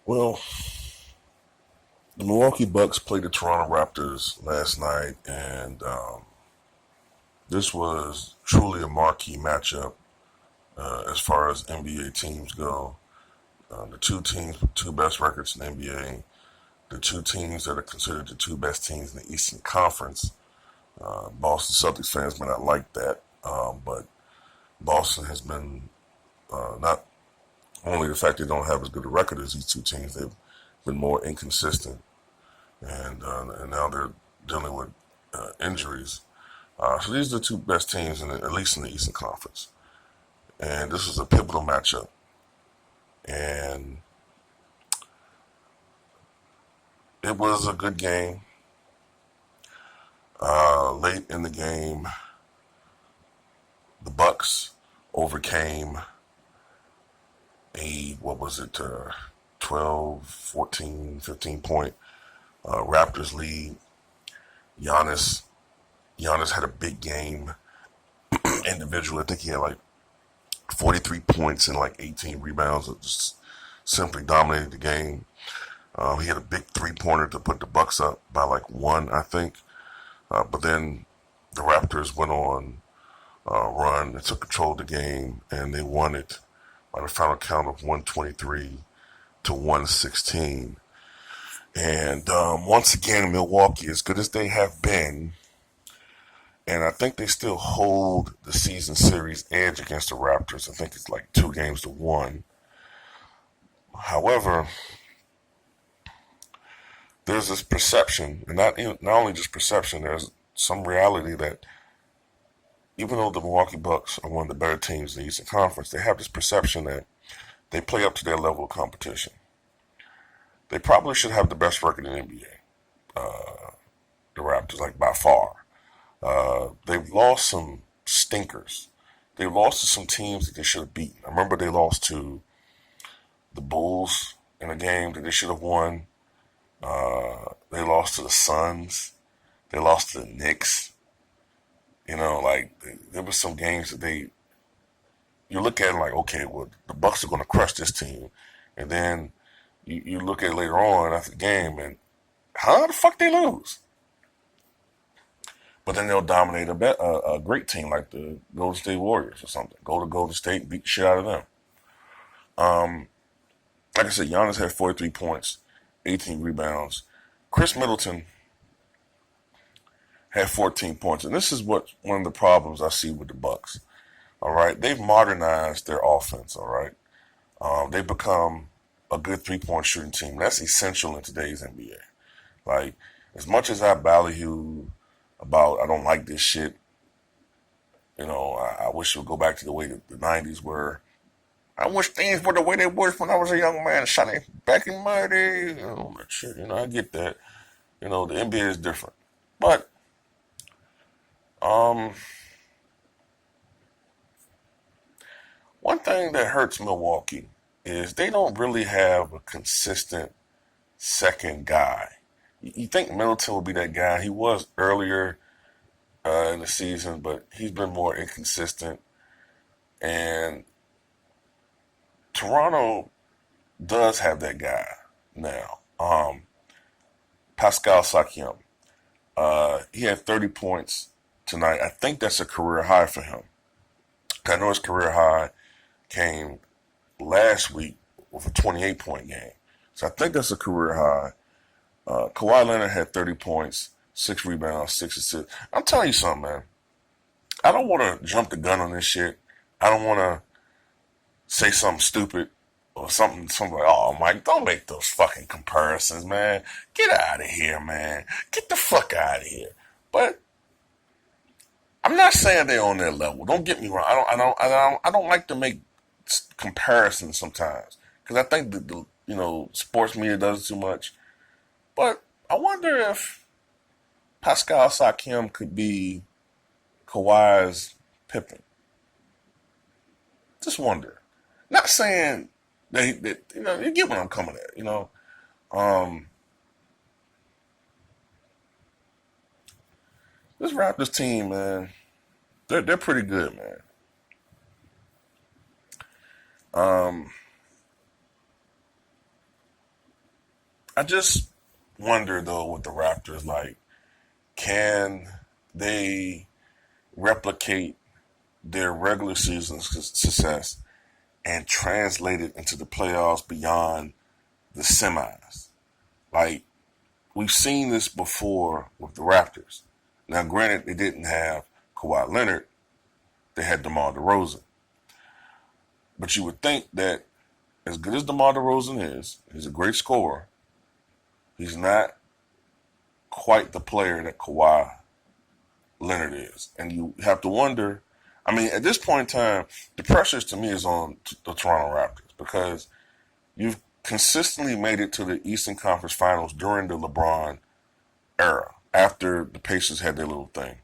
Well, the Milwaukee Bucks played the Toronto Raptors last night, and this was truly a marquee matchup as far as NBA teams go. The two teams with two best records in the NBA, the two teams that are considered the two best teams in the Eastern Conference. Boston Celtics fans may not like that, but Boston has been not only the fact they don't have as good a record as these two teams, they've been more inconsistent, and now they're dealing with injuries. So these are the two best teams, at least in the Eastern Conference. And this was a pivotal matchup. And it was a good game. Late in the game, the Bucks overcame what was it, 12, 14, 15 point Raptors lead. Giannis had a big game individually. I think he had like 43 points and like 18 rebounds. It just simply dominated the game. He had a big three-pointer to put the Bucks up by like one, I think. But then the Raptors went on a run. They took control of the game, and they won it by the final count of 123 to 116. And once again, Milwaukee, as good as they have been, and I think they still hold the season series edge against the Raptors. I think it's like 2-1. However, there's this perception, and not only just perception, there's some reality that even though the Milwaukee Bucks are one of the better teams in the Eastern Conference, they have this perception that they play up to their level of competition. They probably should have the best record in the NBA, the Raptors, like by far. They've lost some stinkers. They've lost to some teams that they should have beaten. I remember they lost to the Bulls in a game that they should have won. They lost to the Suns. They lost to the Knicks. You know, like there were some games that you look at it like, okay, well, the Bucks are going to crush this team, and then you look at it later on after the game, and how the fuck they lose? But then they'll dominate a great team like the Golden State Warriors or something. Go to Golden State and beat the shit out of them. Like I said, Giannis had 43 points, 18 rebounds. Chris Middleton had 14 points, and this is one of the problems I see with the Bucks. All right, they've modernized their offense. All right, they've become a good 3-point shooting team. That's essential in today's NBA. Like, as much as I ballyhoo about I don't like this shit, you know, I wish it would go back to the way that the 90s were. I wish things were the way they were when I was a young man, shot back in my day, you know, that shit. You know, I get that. You know, the NBA is different, but um, one thing that hurts Milwaukee is they don't really have a consistent second guy. You think Middleton would be that guy? He was earlier in the season, but he's been more inconsistent. And Toronto does have that guy now. Pascal Siakam. He had 30 points tonight. I think that's a career high for him. I know his career high came last week with a 28-point game. So I think that's a career high. Kawhi Leonard had 30 points, 6 rebounds, 6 assists. I'm telling you something, man. I don't want to jump the gun on this shit. I don't want to say something stupid or something like, oh, Mike, don't make those fucking comparisons, man. Get out of here, man. Get the fuck out of here. But I'm not saying they're on their level. Don't get me wrong. I don't like to make comparisons sometimes because I think the sports media does it too much. But I wonder if Pascal Siakam could be Kawhi's Pippen. Just wonder. Not saying that you get what I'm coming at. This Raptors team, man, they're pretty good, man. Um, I just wonder though with the Raptors, like, can they replicate their regular season success and translate it into the playoffs beyond the semis? Like, we've seen this before with the Raptors. Now, granted, they didn't have Kawhi Leonard, they had DeMar DeRozan. But you would think that as good as DeMar DeRozan is, he's a great scorer. He's not quite the player that Kawhi Leonard is. And you have to wonder, I mean, at this point in time, the pressure to me is on the Toronto Raptors because you've consistently made it to the Eastern Conference Finals during the LeBron era, after the Pacers had their little thing.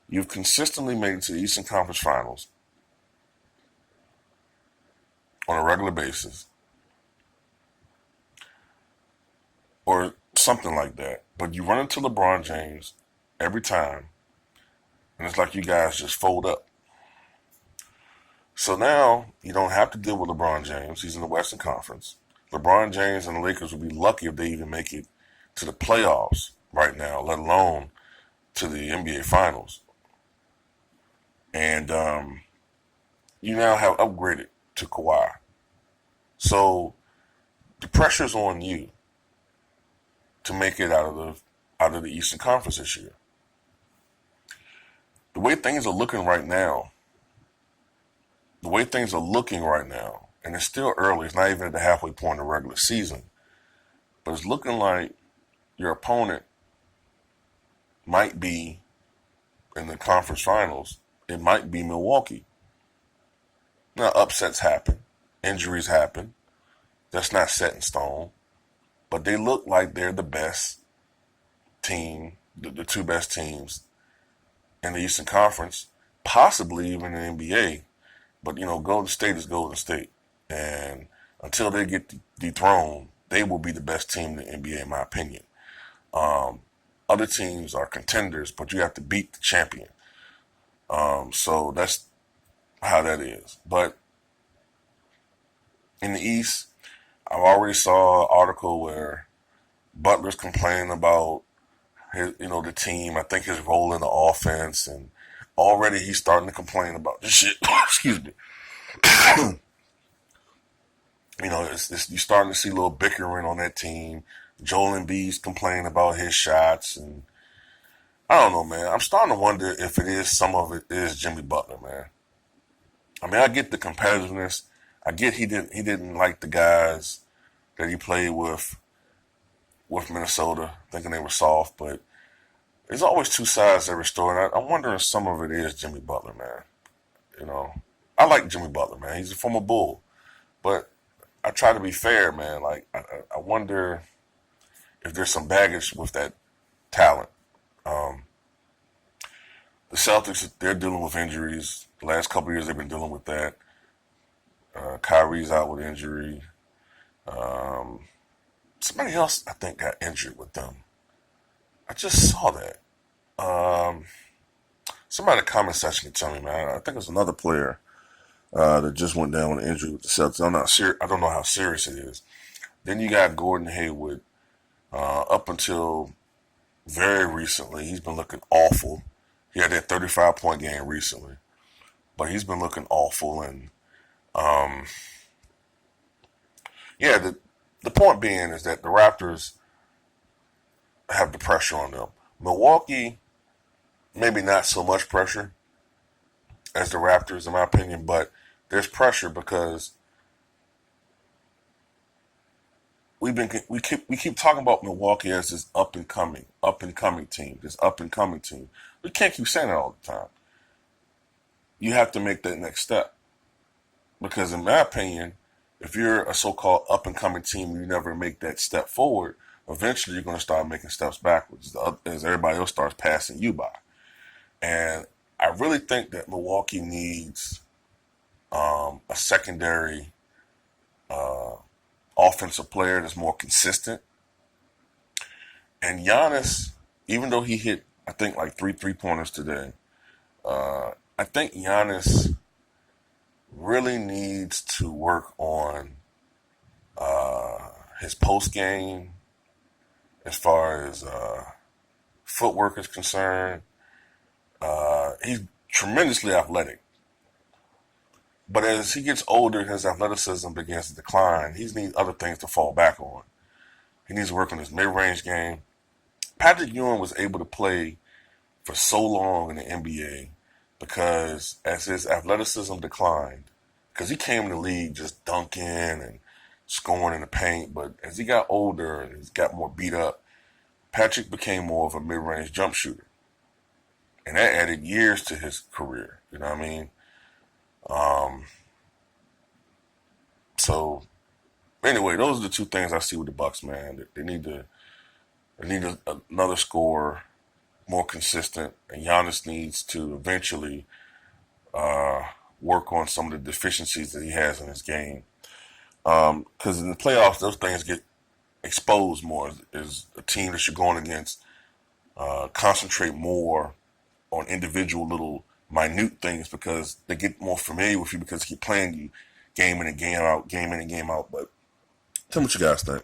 You've consistently made it to the Eastern Conference Finals on a regular basis or something like that. But you run into LeBron James every time, and it's like you guys just fold up. So now you don't have to deal with LeBron James. He's in the Western Conference. LeBron James and the Lakers would be lucky if they even make it to the playoffs right now, let alone to the NBA Finals. And you now have upgraded to Kawhi. So the pressure's on you to make it out of the Eastern Conference this year. The way things are looking right now, and it's still early, it's not even at the halfway point of the regular season, but it's looking like your opponent might be in the conference finals. It might be Milwaukee. Now, upsets happen, injuries happen. That's not set in stone. But they look like they're the best team, the two best teams in the Eastern Conference, possibly even in the NBA. But, Golden State is Golden State. And until they get dethroned, they will be the best team in the NBA, in my opinion. Other teams are contenders, but you have to beat the champion. So that's how that is. But in the East, I already saw an article where Butler's complaining about his, the team. I think his role in the offense, and already he's starting to complain about this shit. Excuse me. You're starting to see a little bickering on that team. Joel Embiid's complaining about his shots, and I don't know, man. I'm starting to wonder if some of it is Jimmy Butler, man. I mean, I get the competitiveness. I get he didn't like the guys that he played with Minnesota, thinking they were soft, but there's always two sides to every story. And I'm wondering if some of it is Jimmy Butler, man. I like Jimmy Butler, man. He's a former Bull, but I try to be fair, man. Like, I wonder if there's some baggage with that talent. The Celtics, they're dealing with injuries. The last couple of years, they've been dealing with that. Kyrie's out with injury. Somebody else, I think, got injured with them. I just saw that. Somebody in the comment section can tell me, man. I think it's another player that just went down with an injury with the Celtics. I don't know how serious it is. Then you got Gordon Hayward. Up until very recently, he's been looking awful. He had that 35-point game recently, but he's been looking awful. And the point being is that the Raptors have the pressure on them. Milwaukee, maybe not so much pressure as the Raptors, in my opinion, but there's pressure because we keep talking about Milwaukee as this up and coming team. We can't keep saying that all the time. You have to make that next step. Because in my opinion, if you're a so-called up and coming team and you never make that step forward, eventually you're going to start making steps backwards as everybody else starts passing you by. And I really think that Milwaukee needs a secondary offensive player that's more consistent. And Giannis, even though he hit, I think, like 3 3-pointers today, I think Giannis really needs to work on his post game as far as footwork is concerned. He's tremendously athletic. But as he gets older, his athleticism begins to decline. He needs other things to fall back on. He needs to work on his mid-range game. Patrick Ewing was able to play for so long in the NBA because as his athleticism declined, because he came in the league just dunking and scoring in the paint, but as he got older and he got more beat up, Patrick became more of a mid-range jump shooter. And that added years to his career. You know what I mean? So anyway, those are the two things I see with the Bucks, man. They need another scorer, more consistent, and Giannis needs to eventually work on some of the deficiencies that he has in his game. Because in the playoffs, those things get exposed more. As a team that you're going against, concentrate more on individual little minute things because they get more familiar with you because they keep playing you game in and game out, game in and game out. But tell me what you guys think.